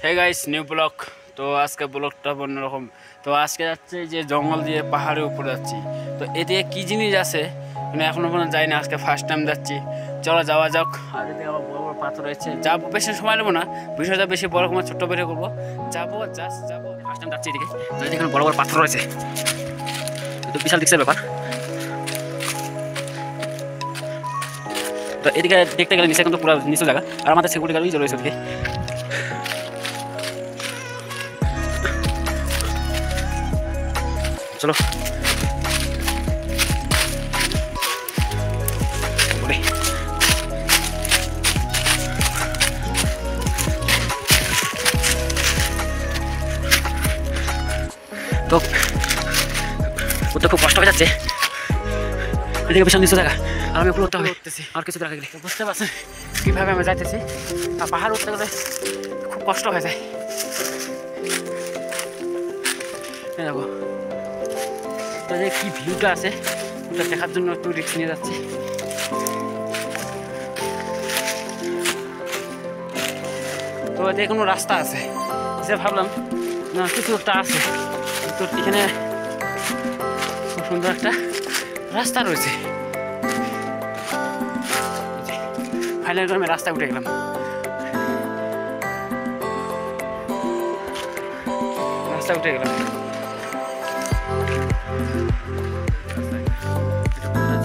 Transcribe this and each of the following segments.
Hey guys new blog. তো আজকে ব্লগটা অন্যরকম। তো আজকে যাচ্ছে যে জঙ্গল দিয়ে পাহাড়ের উপরে যাচ্ছি। তো এদিকে কী জিনিস আছে মানে এখনো পর্যন্ত যাই না, আজকে ফার্স্ট টাইম যাচ্ছি। চলো যাওয়া যাক। আর এদিকে আবার বড় বড় পাথর রয়েছে, যাবো, বেশি সময় নেবো না, বিষয়টা বেশি বড় কোনো ছোট্ট বেড়ে করবো, যাবো জাস্ট যাবো। ফার্স্ট টাইম যাচ্ছি এদিকে। তো এদিকে বড় বড় পাথর রয়েছে, তো বিশাল দিকসের ব্যাপার। তো এদিকে দেখতে গেলে নিচে কিন্তু পুরো নিচু জায়গা, আর আমাদের সিকিউরিটি গার্ডই রয়েছে ওদিকে। চলো তো উঠতে খুব কষ্ট হয়ে যাচ্ছে, এদিকে বিশাল নিচু জায়গা, আর আমি উপরে উঠতে হবে আর কিছু দেখা গেলে। বুঝতে পারছেন কীভাবে আমি যাইতেছি, আর পাহাড় উঠতে গেলে খুব কষ্ট হয়ে যায়। দেখো তো যে কী ভিউটা আছে ওটা দেখার জন্য একটু রিস্ক নিয়ে যাচ্ছি। তো এতে কোনো রাস্তা আছে, সে ভাবলাম না কিছু একটা আছে। তো এখানে খুব সুন্দর একটা রাস্তা রয়েছে। ফাইনালি আমি রাস্তায় উঠে গেলাম, রাস্তায় উঠে গেলাম।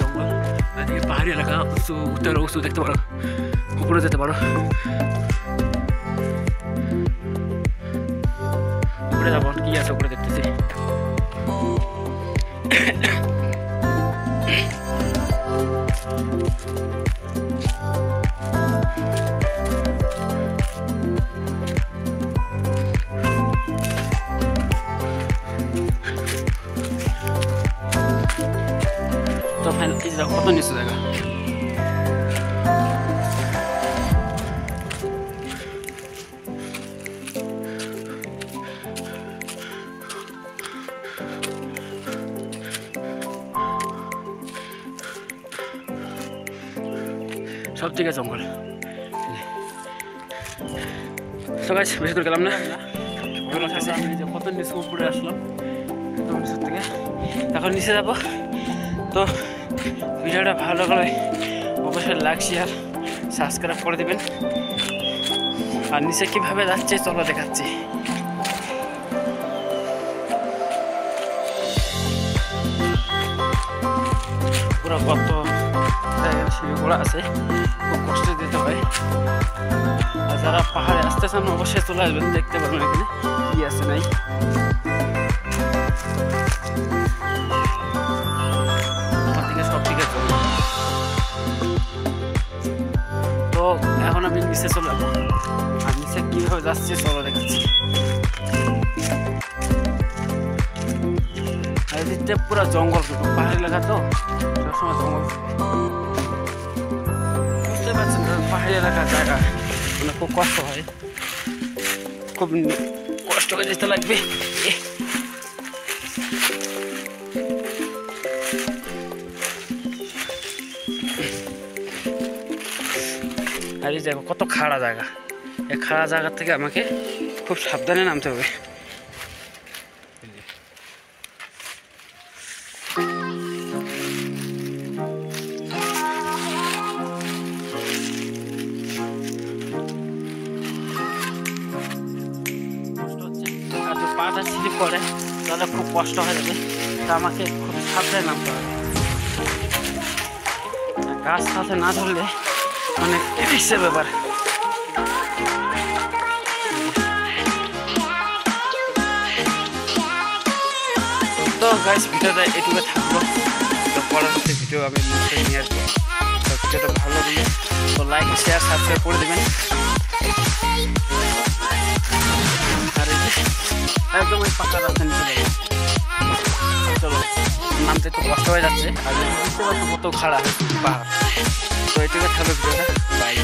জঙ্গল, এদিকে পাহাড়ি এলাকা, উঁচু উত্তর উঁচু দেখতে পারো, উপরে যেতে পারো, উপরে যাবো। কি আছে উপরে দেখতেছি, তো ফাইনালি কত নিচু জায়গা। সব দিকে জঙ্গল। তো গাছ বেশি করে গেলাম না, কত নিচু উপরে আসলাম নিচের থেকে, এখন নিচে যাবো। তো ভিডিওটা ভালো লাগলে অবশ্যই লাইক শেয়ার সাবস্ক্রাইব করে দেবেন। আর নিচে কীভাবে যাচ্ছে চলো দেখাচ্ছি। পুরো কত সিঁড়িগুলো আছে, খুব কষ্ট দিতে হয়। আর যারা পাহাড়ে আসতে চান অবশ্যই চলে আসবেন, দেখতে পারবেন এখানে কি আছে নাই। সব দিকে তো এখন আমি নিচে চলে যাবো, আর নিচে কীভাবে যাচ্ছি চলো দেখাচ্ছি। আর এদিকটা পুরো জঙ্গল, পাহাড়ি এলাকা তো সবসময় জঙ্গল। বুঝতে পারছেন পাহাড়ি এলাকার জায়গা মানে খুব কষ্ট হয়, খুব কষ্ট করে যেতে লাগবে। আর এই দেখো কত খাড়া জায়গা, এই খাড়া জায়গা থেকে আমাকে খুব সাবধানে নামতে হবে। পাটা স্লিপ করে তাহলে খুব কষ্ট হয়ে যাবে, তা আমাকে খুব সাবধানে নামতে হবে। গাছ সাথে না ধরলে অনেক রিস্কের ব্যাপার। তো গাইস ভিডিওটা এটুকু থাকলো, তো পরবর্তী ভিডিও আমি নিয়ে আসবো। তো ভিডিওটা ভালো লাগলে তো লাইক শেয়ার সাবস্ক্রাইব করে দেবেন। আর এই যে একদম ওই পাকা রাস্তা নিচে যাবে, চলো নামতে একটু কষ্ট হয়ে যাচ্ছে। আর বুঝতে পারছো কত খাড়া পাহাড়। তো এটুকু থাকলো ভিডিওটা, বাই।